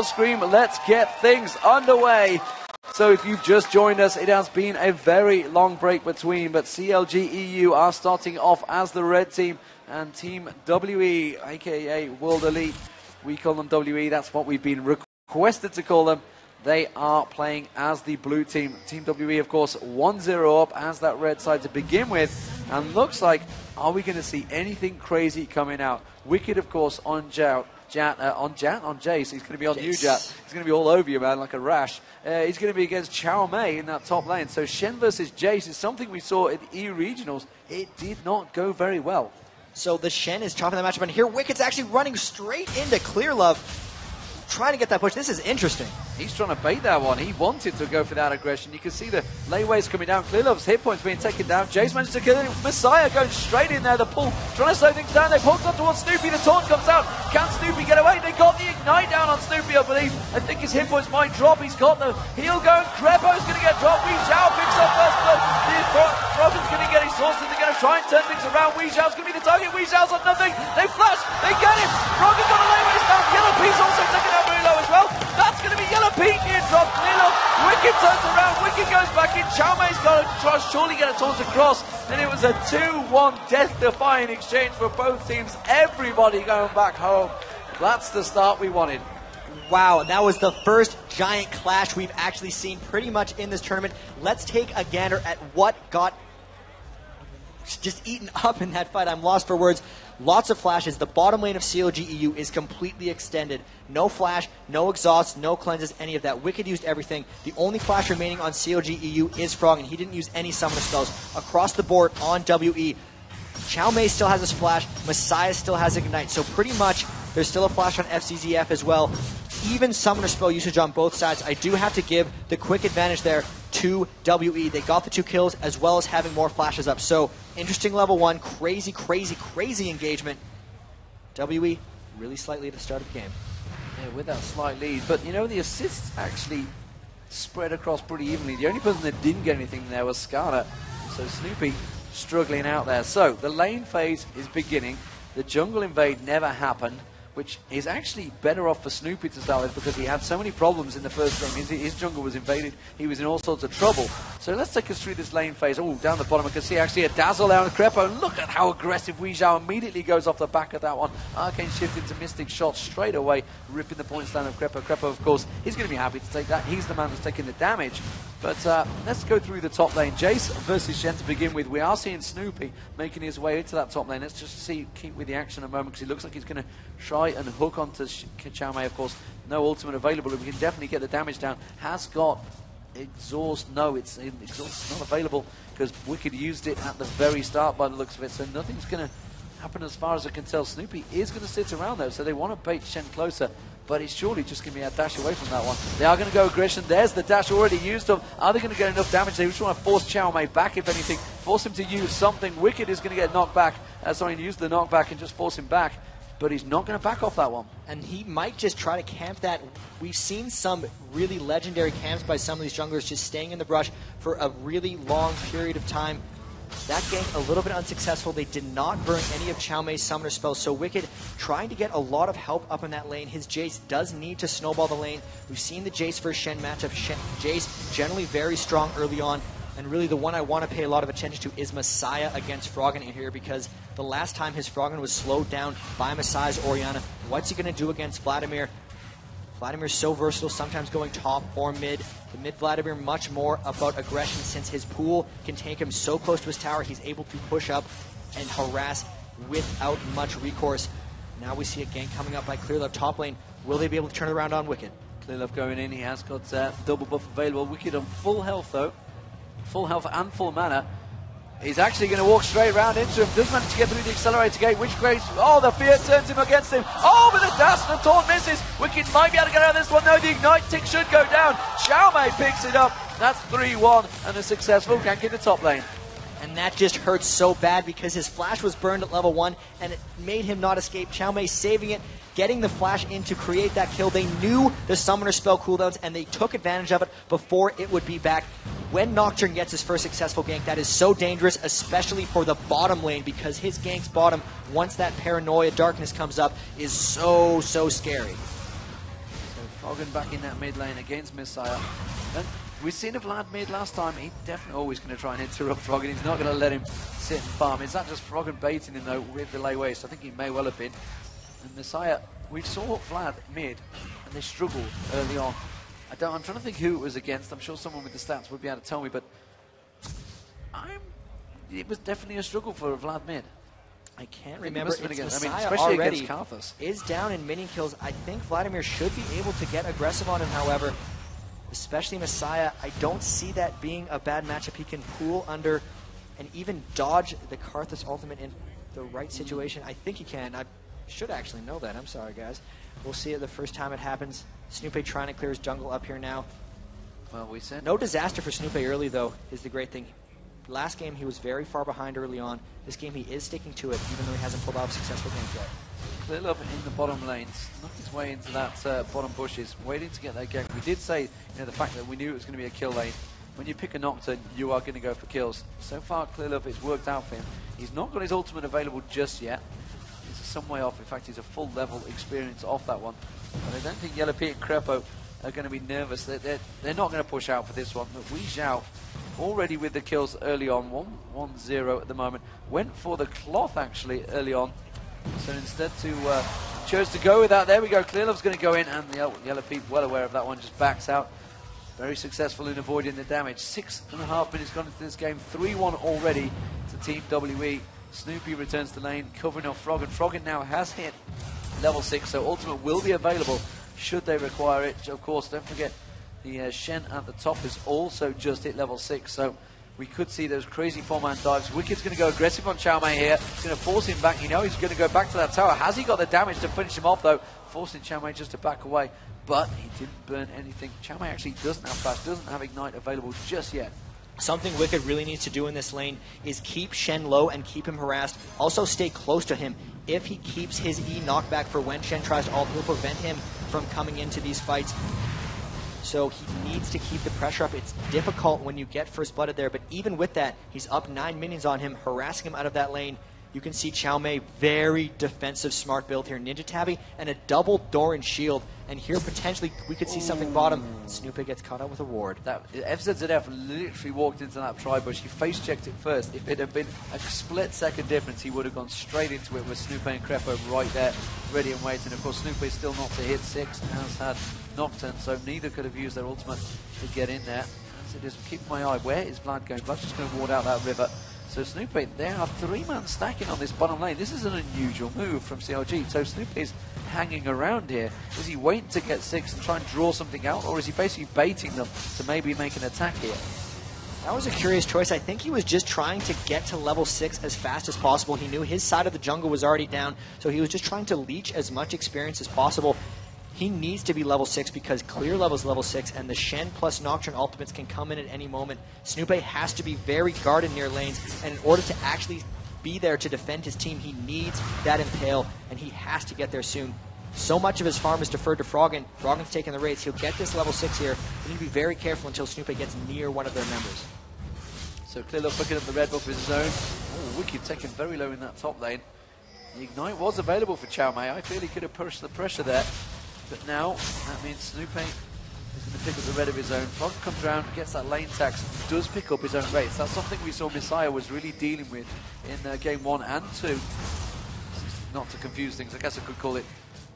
Scream, let's get things underway. So if you've just joined us, it has been a very long break between, but CLG.EU are starting off as the red team, and Team WE, aka World Elite, we call them WE, that's what we've been requested to call them. They are playing as the blue team. Team WE, of course, 1-0 up as that red side to begin with, and looks like, are we going to see anything crazy coming out? Wicked, of course, on Jace. He's going to be on you, Jat. He's going to be all over you, man, like a rash. He's going to be against Chow Mei in that top lane. So Shen versus Jace is something we saw at the EU Regionals. It did not go very well. So the Shen is chopping the matchup, and here Wicked's actually running straight into Clear Love, trying to get that push. This is interesting. He's trying to bait that one. He wanted to go for that aggression. You can see the layways coming down. Clear Love's hit points being taken down. Jace managed to kill him. Messiah going straight in there. The pull, trying to slow things down. They poked up towards Snoopy. The taunt comes out. Can Snoopy get away? They got the ignite down on Snoopy, I believe. I think his hit points might drop. He's got the heal going. Crepo's going to get dropped. Wee Zhao picks up first blood. Froggen's going to get his sources. They're going to try and turn things around. Wee Zhao's going to be the target. Wee Zhao's on nothing. They flash. They get him. Froggen got a layways down. Killer P's also taking out Mulo as well. That's going to be Yellow Pete near drop. Clear Love. Wicked turns around. Wicked goes back in. Chow Mei's got to try surely get a taunt across. And it was a 2-1 death-defying exchange for both teams. Everybody going back home. That's the start we wanted. Wow, that was the first giant clash we've actually seen pretty much in this tournament. Let's take a gander at what got just eaten up in that fight. I'm lost for words. Lots of flashes. The bottom lane of CLG.EU is completely extended. No flash, no exhausts, no cleanses, any of that. Wicked used everything. The only flash remaining on CLG.EU is Frog, and he didn't use any summoner spells. Across the board on WE, Chow Mei still has a splash. Messiah still has ignite. So pretty much there's still a flash on FCZF as well. Even summoner spell usage on both sides. I do have to give the quick advantage there to WE. They got the 2 kills as well as having more flashes up. So interesting level 1. Crazy, crazy, crazy engagement. WE really slightly at the start of the game. Yeah, with that slight lead. But, you know, the assists actually spread across pretty evenly. The only person that didn't get anything there was Skarner. So Snoopy struggling out there. So the lane phase is beginning. The jungle invade never happened, which is actually better off for Snoopy to start with because he had so many problems in the first game. His jungle was invaded. He was in all sorts of trouble. So let's take us through this lane phase. Oh, down the bottom I can see actually a dazzle down on Crepo. Look at how aggressive Wee Zhao immediately goes off the back of that one. Arcane shift into Mystic Shot straight away, ripping the points down of Crepo. Crepo, of course, he's going to be happy to take that. He's the man that's taking the damage. But let's go through the top lane. Jace versus Shen to begin with. We are seeing Snoopy making his way into that top lane. Let's just keep with the action a moment because he looks like he's going to try and hook onto Chow Mei. Of course, no ultimate available. We can definitely get the damage down. Has got exhaust. No, exhaust not available because Wicked used it at the very start by the looks of it. So nothing's going to happen as far as I can tell. Snoopy is going to sit around though, so they want to bait Shen closer. But it's surely just going to be a dash away from that one. They are going to go aggression. There's the dash already used up. Are they going to get enough damage? They just want to force Chow Mei back, if anything. Force him to use something. Wicked is going to get knocked back. Use the knockback and just force him back. But he's not going to back off that one. And he might just try to camp that. We've seen some really legendary camps by some of these junglers just staying in the brush for a really long period of time. That gank a little bit unsuccessful. They did not burn any of Chow Mei's summoner spells, so Wicked trying to get a lot of help up in that lane. His Jace does need to snowball the lane. We've seen the Jace versus Shen matchup. Jace generally very strong early on, and really the one I want to pay a lot of attention to is Messiah against Froggen in here, because the last time his Froggen was slowed down by Messiah's Orianna, what's he going to do against Vladimir? Vladimir's so versatile, sometimes going top or mid. The mid Vladimir much more about aggression since his pool can take him so close to his tower. He's able to push up and harass without much recourse. Now we see a gank coming up by Clear Love top lane. Will they be able to turn it around on Wicked? Clear Love going in. He has got double buff available. Wicked on full health though. Full health and full mana. He's actually going to walk straight around into him. Does manage to get through the accelerator gate, which creates... Oh, the fear turns him against him. Oh, but the dash and the taunt misses. Wicked might be able to get out of this one. No, the ignite tick should go down. Chow Mei picks it up. That's 3-1 and a successful gank in the top lane. And that just hurts so bad because his flash was burned at level 1 and it made him not escape. Chow Mei saving it, getting the flash in to create that kill. They knew the summoner spell cooldowns and they took advantage of it before it would be back. When Nocturne gets his first successful gank, that is so dangerous, especially for the bottom lane, because his gank's bottom, once that paranoia darkness comes up, is so scary. Froggen back in that mid lane against Messiah. And we've seen a Vlad mid last time. He's definitely always going to try and interrupt Froggen. He's not going to let him sit and farm. Is that just Froggen baiting him though with the lay waste? I think he may well have been. And Messiah, we saw Vlad mid and they struggled early on. I'm trying to think who it was against. I'm sure someone with the stats would be able to tell me, but it was definitely a struggle for Vlad mid. I can't remember. It's against, Messiah especially already against Karthus. Is down in minion kills. I think Vladimir should be able to get aggressive on him, however. Especially Messiah. I don't see that being a bad matchup. He can pool under and even dodge the Karthus ultimate in the right situation. I think he can. I should actually know that. I'm sorry, guys. We'll see it the first time it happens. Snoopy trying to clear his jungle up here now. Well, we said no disaster for Snoopy early, though, is the great thing. Last game, he was very far behind early on. This game, he is sticking to it, even though he hasn't pulled off successful games yet. CLG in the bottom lanes, knocked his way into that bottom bushes, waiting to get that game. We did say, the fact that we knew it was going to be a kill lane. When you pick a Nocturne, you are going to go for kills. So far, CLG, it's worked out for him. He's not got his ultimate available just yet. He's some way off. In fact, he's a full level experience off that one. But I don't think Yellow Pete and Crepo are going to be nervous. They're not going to push out for this one. But Wei Xiao, already with the kills early on, 1-0 at the moment, went for the cloth actually early on. So instead chose to go with that. There we go. CLG's going to go in, and the Yellow Pete, well aware of that one, just backs out. Very successful in avoiding the damage. 6.5 minutes gone into this game. 3-1 already to Team WE. Snoopy returns to lane, covering off Froggen. Froggen now has hit level 6, so ultimate will be available should they require it. Of course, don't forget the Shen at the top has also just hit level 6, so we could see those crazy 4-man dives. Wicked's going to go aggressive on Chow Mei here. He's going to force him back. He's going to go back to that tower. Has he got the damage to finish him off, though? Forcing Chow Mei just to back away, but he didn't burn anything. Chow Mei actually doesn't have flash, doesn't have ignite available just yet. Something Wicked really needs to do in this lane is keep Shen low and keep him harassed. Also stay close to him. If he keeps his E knockback for when Shen tries to ult, he'll prevent him from coming into these fights. So he needs to keep the pressure up. It's difficult when you get first blooded there, but even with that, he's up 9 minions on him, harassing him out of that lane. You can see Chow Mei, very defensive, smart build here. Ninja Tabby and a double Doran shield. And here, potentially, we could see something bottom. Snoopy gets caught up with a ward. That FZZF literally walked into that tri-bush. He face-checked it first. If it had been a split-second difference, he would have gone straight into it with Snoopy and Crepo right there, ready and waiting. Of course, Snoopy is still not to hit 6, has had Nocturne, so neither could have used their ultimate to get in there. As it is, keep my eye. Where is Vlad going? Vlad's just going to ward out that river. So Snoopy, they are 3-man stacking on this bottom lane. This is an unusual move from CLG. So Snoopy's hanging around here. Is he waiting to get 6 and try and draw something out, or is he basically baiting them to maybe make an attack here? That was a curious choice. I think he was just trying to get to level 6 as fast as possible. He knew his side of the jungle was already down, so he was just trying to leech as much experience as possible. He needs to be level 6 because clear level's level 6, and the Shen plus Nocturne ultimates can come in at any moment. Snoopy has to be very guarded near lanes, and in order to actually be there to defend his team, he needs that Impale, and he has to get there soon. So much of his farm is deferred to Froggen. Froggen's taking the rates. He'll get this level 6 here. He need to be very careful until Snoopy gets near one of their members. So CLG picking up the red buff of his own. Oh, Wicked taken very low in that top lane. The ignite was available for Chow Mei. I feel he could have pushed the pressure there. But now, that means Snoopy is going to pick up the red of his own. Frog comes around, gets that lane tax, does pick up his own rates. That's something we saw Messiah was really dealing with in game 1 and 2. Not to confuse things, I guess I could call it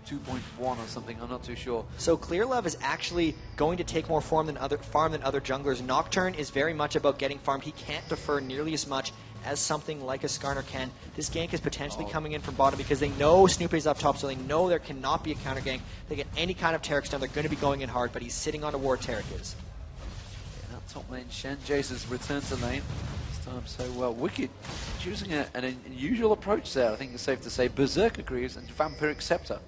2.1 or something, I'm not too sure. So ClearLove is actually going to take more farm than other junglers. Nocturne is very much about getting farmed. He can't defer nearly as much as something like a Skarner can. This gank is potentially coming in from bottom because they know Snoopy's up top, so they know there cannot be a counter gank. They get any kind of Tarek's down, they're going to be going in hard, but he's sitting on a ward. Tarek is. Yeah, that top lane, Shen Jace has returned to lane. This time so well. Wicked choosing an unusual approach there, I think it's safe to say. Berserker Greaves and Vampiric Scepter.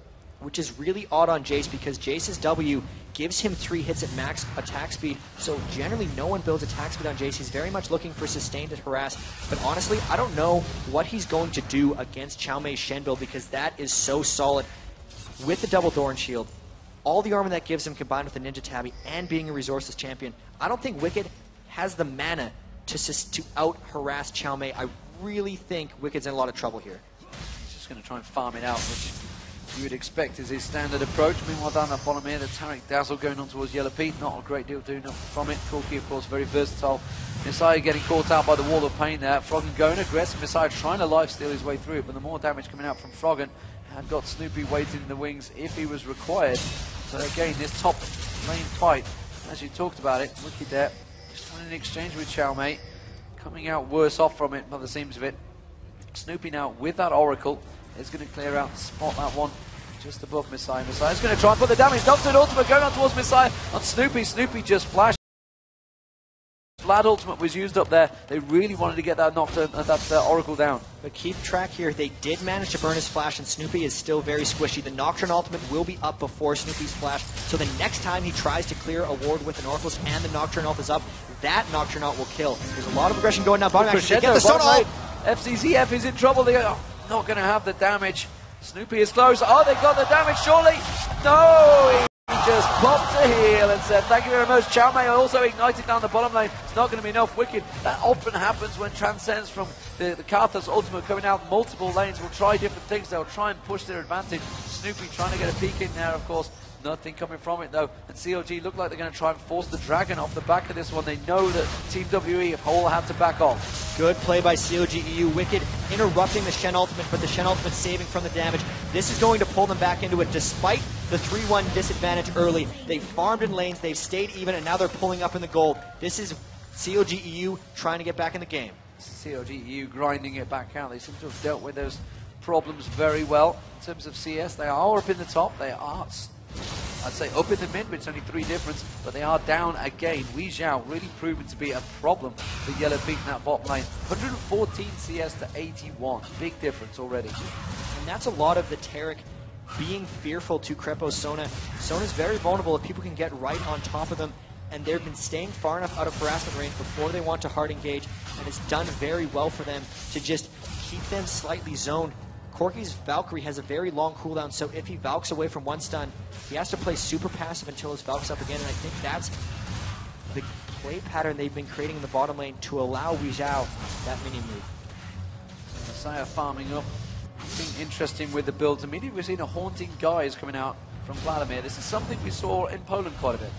Which is really odd on Jace because Jace's W gives him 3 hits at max attack speed, so generally no one builds attack speed on Jace. He's very much looking for sustained and harass, but honestly, I don't know what he's going to do against Chow Mei's Shen build because that is so solid. With the double Doran shield, all the armor that gives him combined with the Ninja Tabby and being a resources champion, I don't think Wicked has the mana to out-harass Chow Mei. I really think Wicked's in a lot of trouble here. He's just going to try and farm it out, which you would expect is his standard approach. Meanwhile, down that bottom here, the Taric Dazzle going on towards Yellow Pete. Not a great deal doing from it. Corki, of course, very versatile. Messiah getting caught out by the wall of pain there. Froggen going aggressive. Messiah trying to lifesteal his way through it, but the more damage coming out from Froggen, and got Snoopy waiting in the wings if he was required. So again, this top lane fight, as you talked about it, Wicked there, just trying an exchange with Chow Mei, coming out worse off from it by the seams of it. Snoopy now with that Oracle is going to clear out and spot that one just above Messiah. Messiah's going to try and put the damage. Nocturne ultimate going on towards Messiah on Snoopy. Snoopy just flashed. Vlad ultimate was used up there. They really wanted to get that Nocturne, that Oracle down. But keep track here, they did manage to burn his flash, and Snoopy is still very squishy. The Nocturne ultimate will be up before Snoopy's flash, so the next time he tries to clear a ward with an Oracle and the Nocturne ult is up, that Nocturne ult will kill. There's a lot of aggression going down bottom. Actually, get the stun ult. FCZF is in trouble. They are not going to have the damage. Snoopy is close. Oh, they got the damage, surely. No, he just popped a heal and said, thank you very much. Chow Mei also ignited down the bottom lane. It's not going to be enough. Wicked. That often happens when Transcends from the Karthus ultimate coming out multiple lanes. Will try different things. They'll try and push their advantage. Snoopy trying to get a peek in there, of course. Nothing coming from it though, and CLG look like they're going to try and force the Dragon off the back of this one. They know that Team WE all have to back off. Good play by CLG.EU. Wicked interrupting the Shen ultimate, but the Shen ultimate saving from the damage. This is going to pull them back into it despite the 3-1 disadvantage early. They farmed in lanes, they've stayed even, and now they're pulling up in the gold. This is CLG.EU trying to get back in the game. CLG.EU grinding it back out. They seem to have dealt with those problems very well. In terms of CS, they are up in the top. They are, I'd say, up in the mid, but it's only 3 difference, but they are down again. Wei Xiao really proven to be a problem for Yellow Pete in that bottom lane. 114 CS to 81. Big difference already. And that's a lot of the Taric being fearful to Crepo Sona. Sona's very vulnerable if people can get right on top of them, and they've been staying far enough out of harassment range before they want to hard engage, and it's done very well for them to just keep them slightly zoned. Corki's Valkyrie has a very long cooldown, so if he Valks away from one stun, he has to play super passive until his Valk's up again, and I think that's the play pattern they've been creating in the bottom lane to allow Wei Xiao that mini move. Messiah farming up, being interesting with the builds. Immediately we're seeing a haunting guys coming out from Vladimir. This is something we saw in Poland quite a bit.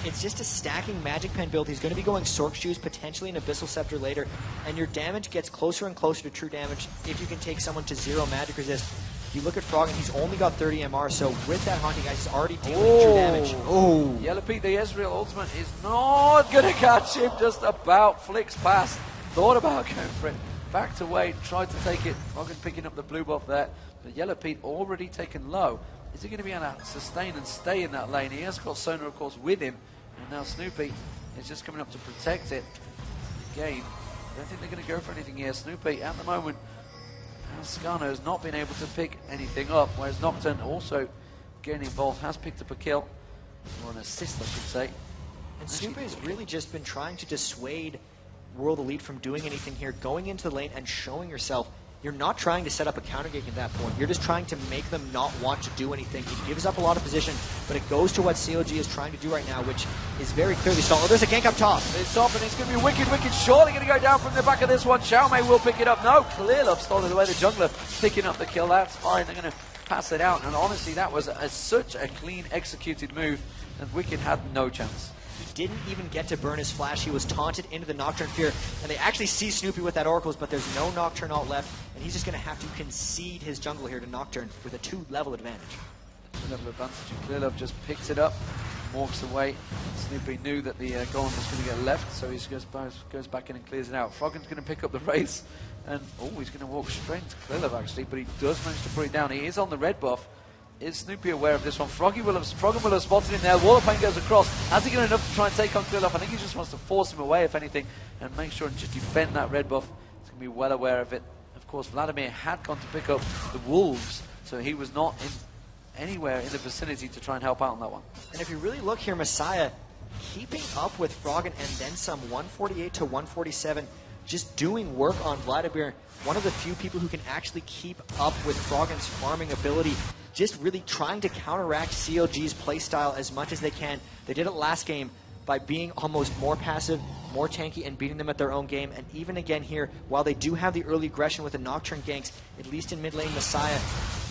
It's just a stacking Magic Pen build. He's going to be going Sork Shoes, potentially an Abyssal Scepter later, and your damage gets closer and closer to true damage if you can take someone to 0 magic resist. If you look at Froggen, he's only got 30 MR, so with that Haunting Guy, he's already dealing true damage. Oh! Yellow Pete, the Ezreal ultimate is not going to catch him, just about flicks past. Thought about going for it. Backed away, tried to take it. Froggen picking up the blue buff there, but Yellow Pete already taken low. Is he going to be able to sustain and stay in that lane? He has got Sona, of course, with him. And now Snoopy is just coming up to protect it. Again, I don't think they're going to go for anything here. Snoopy, at the moment, Skarner has not been able to pick anything up, whereas Nocturne also getting involved, has picked up a kill, or an assist, I should say. And Snoopy has really just been trying to dissuade World Elite from doing anything here, going into the lane and showing yourself. You're not trying to set up a counter gank at that point. You're just trying to make them not want to do anything. He gives up a lot of position, but it goes to what CLG is trying to do right now, which is very clearly stalled. Oh, there's a gank up top. It's top, and it's going to be Wicked. Wicked surely going to go down from the back of this one. Chow Mei will pick it up. No, Clearlove stolen away the jungler, picking up the kill. That's fine. They're going to pass it out, and honestly, that was such a clean executed move, and Wicked had no chance. He didn't even get to burn his flash. He was taunted into the Nocturne Fear, and they actually see Snoopy with that Oracles, but there's no Nocturne ult left, and he's just going to have to concede his jungle here to Nocturne with a 2-level advantage. 2-level advantage, and Clearlove just picks it up, walks away. Snoopy knew that the Golem was going to get left, so he goes back in and clears it out. Froggen's going to pick up the race, and he's going to walk straight to Clearlove actually, but he does manage to put it down. He is on the red buff. Is Snoopy aware of this one? Froggen will have spotted him there. Wall of Pain goes across. Has he got enough to try and take on Clearlove? I think he just wants to force him away, if anything, and make sure and just defend that red buff. He's going to be well aware of it. Of course, Vladimir had gone to pick up the Wolves, so he was not anywhere in the vicinity to try and help out on that one. And if you really look here, Messiah keeping up with Froggen and then some, 148 to 147, just doing work on Vladimir. One of the few people who can actually keep up with Froggen's farming ability, just really trying to counteract CLG's playstyle as much as they can. They did it last game by being almost more passive, more tanky, and beating them at their own game. And even again here, while they do have the early aggression with the Nocturne ganks, at least in mid lane, Messiah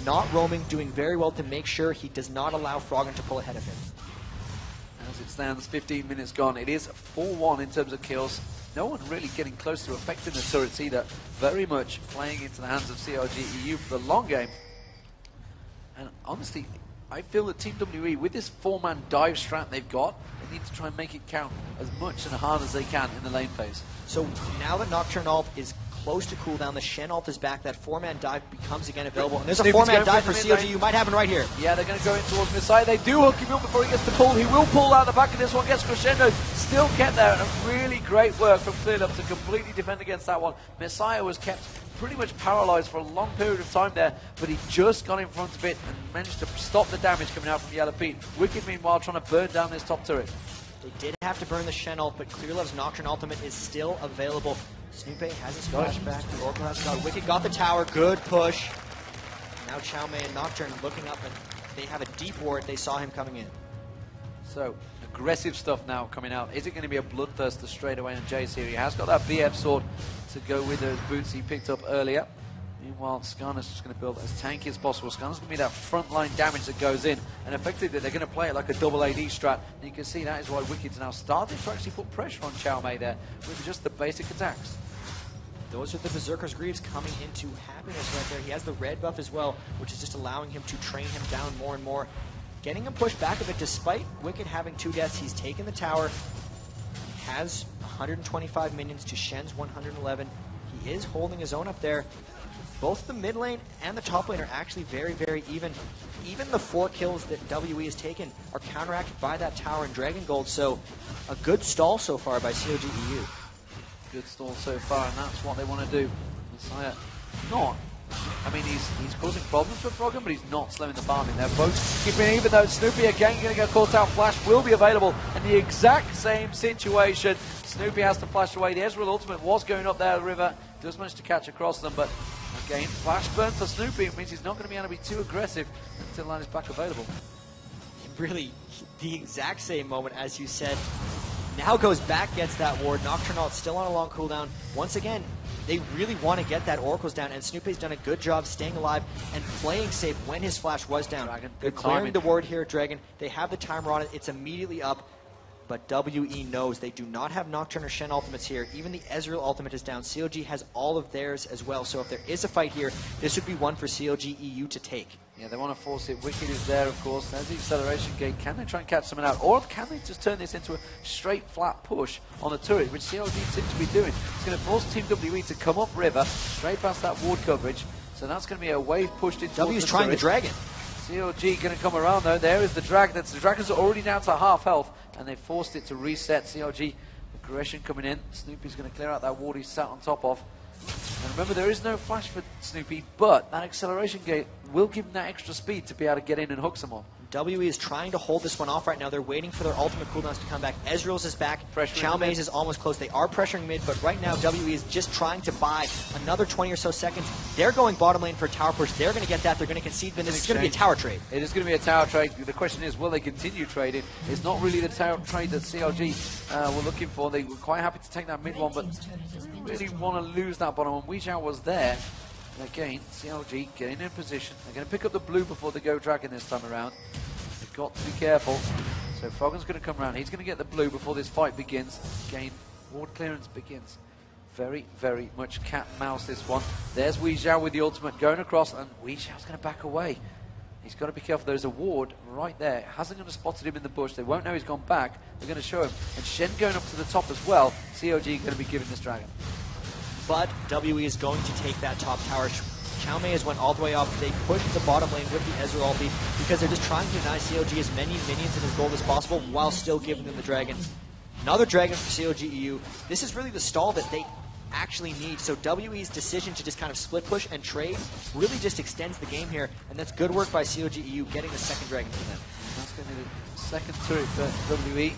not roaming, doing very well to make sure he does not allow Froggen to pull ahead of him. As it stands, 15 minutes gone. It is 4-1 in terms of kills. No one really getting close to affecting the turrets either. Very much playing into the hands of CLG.EU for the long game. And honestly, I feel that Team WE, with this 4-man dive strat they've got, they need to try and make it count as much and hard as they can in the lane phase. So now that Nocturne ult is close to cooldown, the Shen ult is back, that 4-man dive becomes again available, and there's a 4-man dive for CLG. Might happen right here. Yeah, they're going to go in towards Messiah. They do hook him up before he gets the pull. He will pull out the back of this one, gets crescendo, still kept there, and really great work from Clearlove to completely defend against that one. Messiah was kept pretty much paralyzed for a long period of time there, but he just got in front of it and managed to stop the damage coming out from Yellow Pete. Wicked, meanwhile, trying to burn down this top turret. They did have to burn the Shen ult, but Clearlove's Nocturne ultimate is still available. Snoopy has his flashback. The Oracle has got Wicked, got the tower. Good push. Now Chow Mei and Nocturne looking up, and they have a deep ward. They saw him coming in. So, aggressive stuff now coming out. Is it going to be a bloodthirster straight away on Jace here? He has got that BF sword to go with those boots he picked up earlier. Meanwhile, Skarner's just going to build as tanky as possible. Skarner's going to be that frontline damage that goes in, and effectively they're going to play it like a double AD strat. And you can see that is why Wicked's now starting to actually put pressure on Chow Mei there with just the basic attacks. Those are the Berserker's Greaves coming into happiness right there. He has the red buff as well, which is just allowing him to train him down more and more. Getting him pushed back a bit, despite Wicked having 2 deaths. He's taken the tower. He has 125 minions to Shen's 111. He is holding his own up there. Both the mid lane and the top lane are actually very, very even. Even the 4 kills that WE has taken are counteracted by that tower and Dragon Gold, so a good stall so far by CLG.EU. Good stall so far, and that's what they want to do. Messiah, not. I mean, he's causing problems for Froggen, but he's not slowing the farming. They're both keeping even though Snoopy again going to get caught out. Flash will be available in the exact same situation. Snoopy has to flash away. The Ezreal ultimate was going up there the river. Does manage to catch across them, but again, flash burn for Snoopy. It means he's not going to be able to be too aggressive until line is back available. Really, the exact same moment as you said. Now goes back, gets that ward. Nocturne ult still on a long cooldown. Once again, they really want to get that Oracles down, and Snoopy's done a good job staying alive and playing safe when his flash was down. Dragon, they're clearing the ward here at Dragon. They have the timer on it. It's immediately up. But WE knows they do not have Nocturne or Shen ultimates here. Even the Ezreal ultimate is down. CLG has all of theirs as well. So if there is a fight here, this would be one for CLG.EU to take. Yeah, they want to force it. Wicked is there, of course. There's the acceleration gate. Can they try and catch someone out? Or can they just turn this into a straight, flat push on the turret, which CLG seems to be doing? It's going to force Team WE to come up river, straight past that ward coverage. So that's going to be a wave pushed into W's trying the Dragon. CLG going to come around, though. There is the Dragon. The Dragons are already down to half health, and they forced it to reset. CLG aggression coming in. Snoopy's going to clear out that ward he's sat on top of. And remember, there is no flash for Snoopy, but that acceleration gate will give him that extra speed to be able to get in and hook someone. WE is trying to hold this one off right now. They're waiting for their ultimate cooldowns to come back. Ezreal's is back. Chow Mei's is almost close. They are pressuring mid, but right now WE is just trying to buy another 20 or so seconds. They're going bottom lane for a tower push. They're going to get that. They're going to concede, but this is going to be a tower trade. It is going to be a tower trade. The question is, will they continue trading? It's not really the tower trade that CLG were looking for. They were quite happy to take that mid one, but they really want to lose that bottom one. Weezhou was there. And again, CLG getting in position. They're going to pick up the blue before they go Dragon this time around. They've got to be careful. So Froggen's going to come around. He's going to get the blue before this fight begins. Again, ward clearance begins. Very, very much cat and mouse this one. There's Weezhou with the ultimate going across, and Weezhou's going to back away. He's got to be careful. There's a ward right there. Hasn't going to spotted him in the bush. They won't know he's gone back. They're going to show him. And Shen going up to the top as well. CLG going to be giving this Dragon. But WE is going to take that top tower. Chow Mei has went all the way up. They pushed the bottom lane with the Ezreal ulti because they're just trying to deny CLG as many minions in his gold as possible while still giving them the Dragon. Another Dragon for CLG.EU. This is really the stall that they actually need. So WE's decision to just kind of split push and trade really just extends the game here, and that's good work by CLG.EU getting the second Dragon for them. That's going to be the second turret for WE.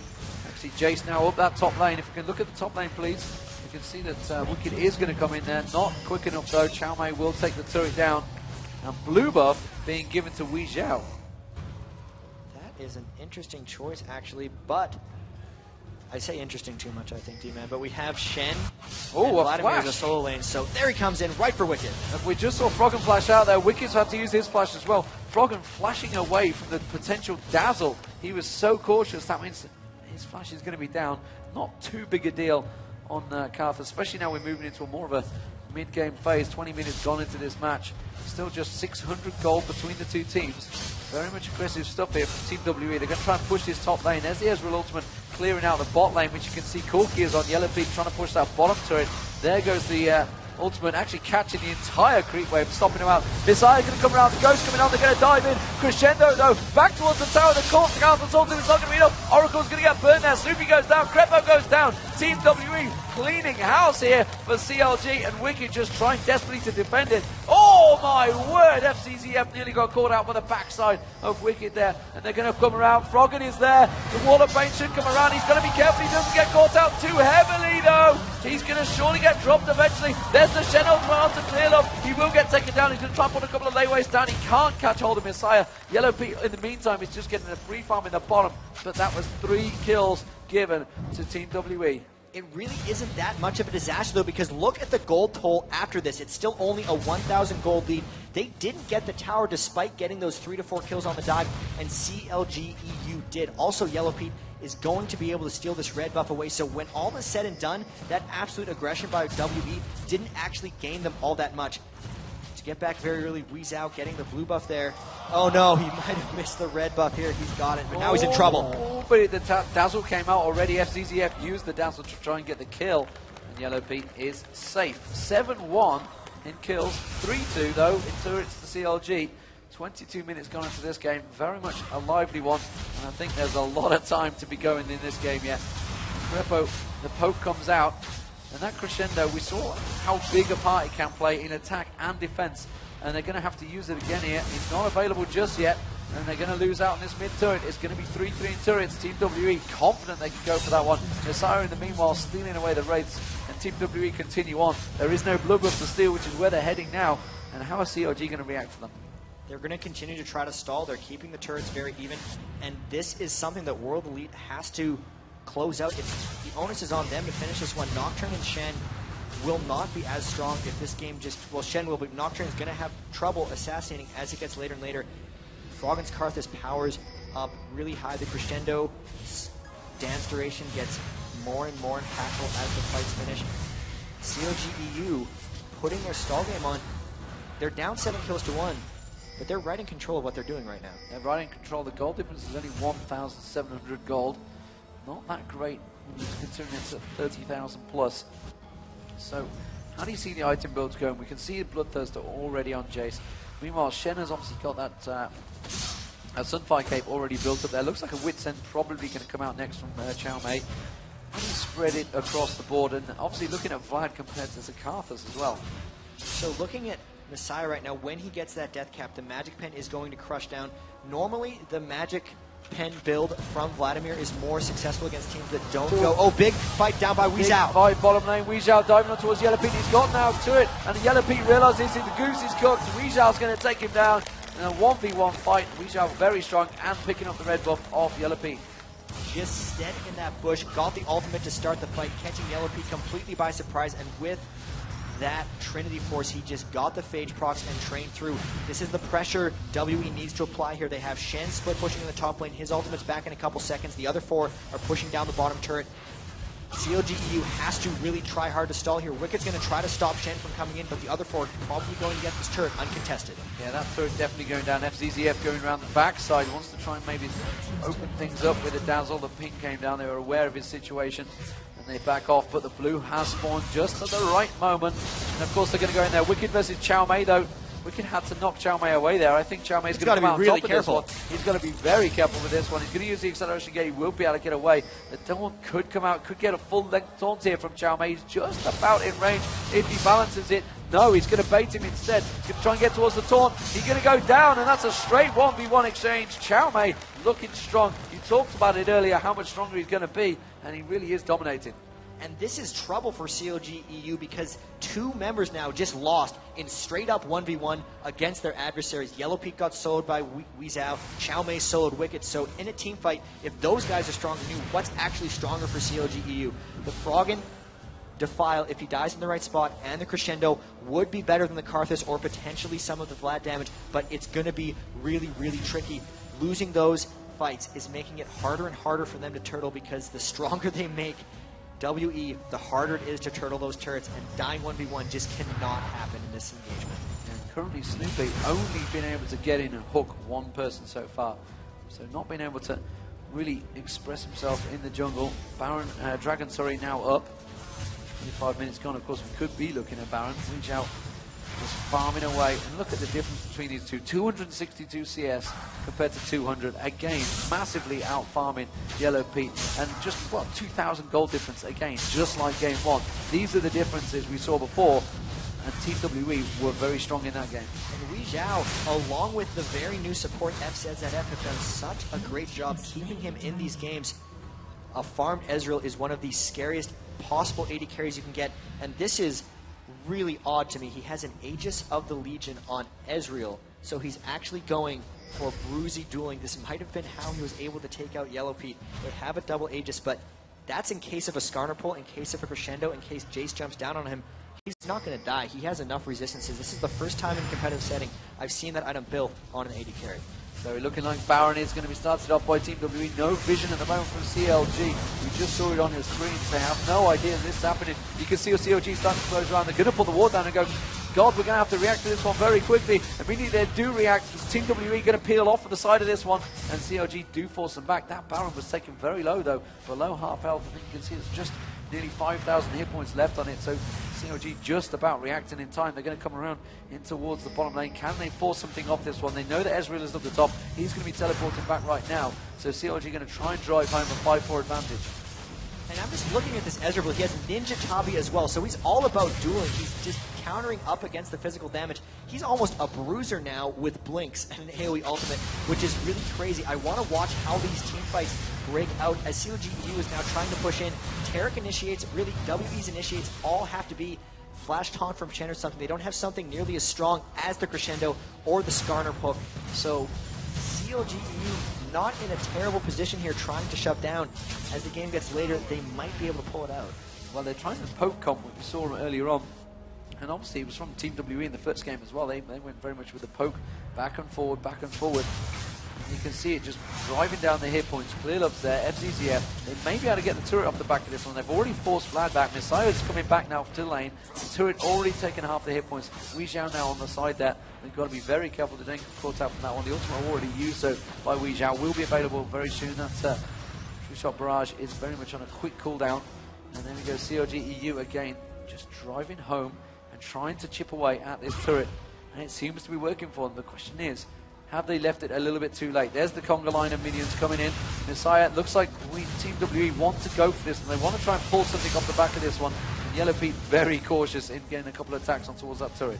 Actually, Jace now up that top lane. If we can look at the top lane, please. You can see that Wicked is going to come in there. Not quick enough, though. Chow Mei will take the turret down. And blue buff being given to Weezhou. That is an interesting choice, actually, but I say interesting too much, I think, D-Man, but we have Shen Oh, and a Vladimir in flash. the solo lane, so there he comes in, right for Wicked. And we just saw Froggen flash out there. Wicked's had to use his flash as well. Froggen flashing away from the potential dazzle. He was so cautious. That means his flash is going to be down. Not too big a deal on Karth, especially now we're moving into more of a mid-game phase. 20 minutes gone into this match. Still just 600 gold between the two teams. Very much aggressive stuff here from Team WE. They're going to try and push this top lane. There's the Ezreal ultimate clearing out the bot lane, which you can see Corki is on. Yellow Peak trying to push that bottom turret. There goes the ultimate, actually catching the entire creep wave, stopping him out. Messiah going to come around, the Ghost coming on, they're going to dive in. Crescendo though, back towards the tower, the course, the Count's ultimate is not going to be enough. Oracle's going to get burned now, Snoopy goes down, Crepo goes down. Team WE cleaning house here for CLG, and Wicked just trying desperately to defend it. Oh my word, FCZF nearly got caught out by the backside of Wicked there, and they're going to come around. Froggen is there, the Wall of Pain should come around. He's got to be careful he doesn't get caught out too heavily though. He's going to surely get dropped eventually. There's the Shen ultimate to clear up. He will get taken down. He's going to try and put a couple of layways down. He can't catch hold of Messiah. Yellow Pete in the meantime is just getting a free farm in the bottom, but that was 3 kills given to Team WE. It really isn't that much of a disaster, though, because look at the gold toll after this. It's still only a 1,000 gold lead. They didn't get the tower despite getting those 3 to 4 kills on the dive, and CLG.EU did. Also, Yellow Pete is going to be able to steal this red buff away, so when all is said and done, that absolute aggression by WE didn't actually gain them all that much. To get back very early, Weezow getting the blue buff there. Oh no, he might have missed the red buff here. He's got it, but now he's in trouble. Oh, but the dazzle came out already. FCZF used the dazzle to try and get the kill, and Yellow Pete is safe. 7-1 in kills, 3-2 though in turrets to CLG. 22 minutes gone into this game, very much a lively one, and I think there's a lot of time to be going in this game yet. Crepo, the poke comes out, and that Crescendo, we saw how big a part it can play in attack and defense, and they're going to have to use it again here. It's not available just yet, and they're going to lose out on this mid turret. It's going to be 3-3 in turrets. Team WE confident they can go for that one. Messiah in the meanwhile stealing away the wraiths, and Team WE continue on. There is no blood buff to steal, which is where they're heading now, and how is CLG going to react to them? They're going to continue to try to stall. They're keeping the turrets very even, and this is something that World Elite has to close out. The onus is on them to finish this one. Nocturne and Shen will not be as strong if this game just... Well, Shen will, but Nocturne is going to have trouble assassinating as it gets later and later. Froggen's Karthus powers up really high. The Crescendo dance duration gets more and more impactful as the fights finish. CLG.EU putting their stall game on. They're down 7 kills to 1. But they're right in control of what they're doing right now. They're right in control. The gold difference is only 1,700 gold. Not that great considering it's at 30,000 plus. So, how do you see the item builds going? We can see the Bloodthirster already on Jace. Meanwhile, Shen has obviously got that Sunfire Cape already built up there. Looks like a Wit's End probably going to come out next from Chow Mei. How do you spread it across the board? And obviously looking at Vlad compared to Zakarthus as well. So looking at Messiah right now, when he gets that death cap, the magic pen is going to crush down. Normally, the magic pen build from Vladimir is more successful against teams that don't go. Oh, big fight down by Weezow. Big fight bottom lane. Weezow diving on towards Yellow Pete. He's got now to it, and Yellow Pete realizes the goose is cooked. Weezow's going to take him down in a 1v1 fight. Weezow very strong and picking up the red buff off Yellow Pete. Just steady in that bush, got the ultimate to start the fight, catching Yellow Pete completely by surprise, and with that Trinity Force, he just got the Phage procs and trained through. This is the pressure WE needs to apply here. They have Shen split pushing in the top lane. His ultimate's back in a couple seconds. The other 4 are pushing down the bottom turret. CLG.EU has to really try hard to stall here. Wicked's going to try to stop Shen from coming in, but the other 4 are probably going to get this turret uncontested. Yeah, that turret definitely going down. FCZF going around the backside. Wants to try and maybe open things up with a dazzle. The pink came down. They were aware of his situation, and they back off, but the blue has spawned just at the right moment. And of course they're going to go in there. Wicked versus Chow Mei though. Wicked had to knock Chow Mei away there. I think Chow Mei's going to come out really top careful. of this one. He's going to be very careful with this one. He's going to use the acceleration gate. He will be able to get away. The taunt could come out, could get a full length taunt here from Chow Mei. He's just about in range if he balances it. No, he's going to bait him instead. He's going to try and get towards the taunt. He's going to go down, and that's a straight 1v1 exchange. Chow Mei looking strong. You talked about it earlier, how much stronger he's going to be, and he really is dominating. And this is trouble for CLG.EU because two members now just lost in straight-up 1v1 against their adversaries. Yellow Peak got soloed by Weezhao, Xiao Mei soloed Wicked. So in a team fight, if those guys are stronger than you, what's actually stronger for CLG.EU? The Froggen Defile, if he dies in the right spot, and the Crescendo would be better than the Karthus or potentially some of the Vlad damage, but it's going to be really, really tricky. Losing those fights is making it harder and harder for them to turtle because the stronger they make WE, the harder it is to turtle those turrets, and dying 1v1 just cannot happen in this engagement. And currently Snoopy only been able to get in and hook one person so far, so not being able to really express himself in the jungle. Baron, Dragon, sorry, now up. 25 minutes gone, of course we could be looking at Baron. Weezhao just farming away, and look at the difference between these two. 262 CS compared to 200. Again, massively out farming Yellow Pete, and just, what, 2,000 gold difference again, just like game one. These are the differences we saw before, and TWE were very strong in that game. And Weezhao, along with the very new support FZZF, have done such a great job keeping him in these games. A farmed Ezreal is one of the scariest possible AD carries you can get, and this is really odd to me. He has an Aegis of the Legion on Ezreal, so he's actually going for Bruzy dueling. This might have been how he was able to take out Yellow Pete. They have a double Aegis, but that's in case of a Skarner pull, in case of a Crescendo, in case Jace jumps down on him. He's not going to die. He has enough resistances. This is the first time in a competitive setting I've seen that item built on an AD carry. So looking like Baron is going to be started off by Team WE. No vision at the moment from CLG. We just saw it on your screen. They have no idea this is happening. You can see CLG starting to close around. They're going to pull the ward down and go, God, we're going to have to react to this one very quickly. Immediately they do react. Team WE going to peel off for the side of this one, and CLG do force them back. That Baron was taken very low, though. Below half health. I think you can see it's just nearly 5,000 hit points left on it. So CLG just about reacting in time. They're going to come around in towards the bottom lane. Can they force something off this one? They know that Ezreal is at the top. He's going to be teleporting back right now. So CLG going to try and drive home a 5-4 advantage. And I'm just looking at this Ezreal. He has Ninja Tabi as well, so he's all about dueling. He's just countering up against the physical damage. He's almost a bruiser now with Blinks and an AoE ultimate, which is really crazy. I want to watch how these team fights break out as CLG.EU is now trying to push in. Taric initiates, really WE's initiates all have to be Flash Taunt from Chen or something. They don't have something nearly as strong as the Crescendo or the Skarner poke. So CLG.EU not in a terrible position here trying to shut down. As the game gets later, they might be able to pull it out. Well, they're trying to poke comp, what we saw earlier on. And obviously it was from Team WE in the first game as well. They went very much with the poke, back and forward, back and forward. And you can see it just driving down the hit points. Clear ups there, FZZF. They may be able to get the turret off the back of this one. They've already forced Vlad back. Messiah's coming back now to lane. The turret already taken half the hit points. Weezhao now on the side there. They've got to be very careful to don't get caught out from that one. The ultimate already used so by Weezhao will be available very soon. That True Shot Barrage is very much on a quick cooldown. And then we go CLG.EU again, just driving home and trying to chip away at this turret. And it seems to be working for them. The question is, have they left it a little bit too late? There's the conga line of minions coming in. Messiah, looks like Team WE want to go for this, and they want to try and pull something off the back of this one. And Yellow Pete very cautious in getting a couple of attacks on towards that turret.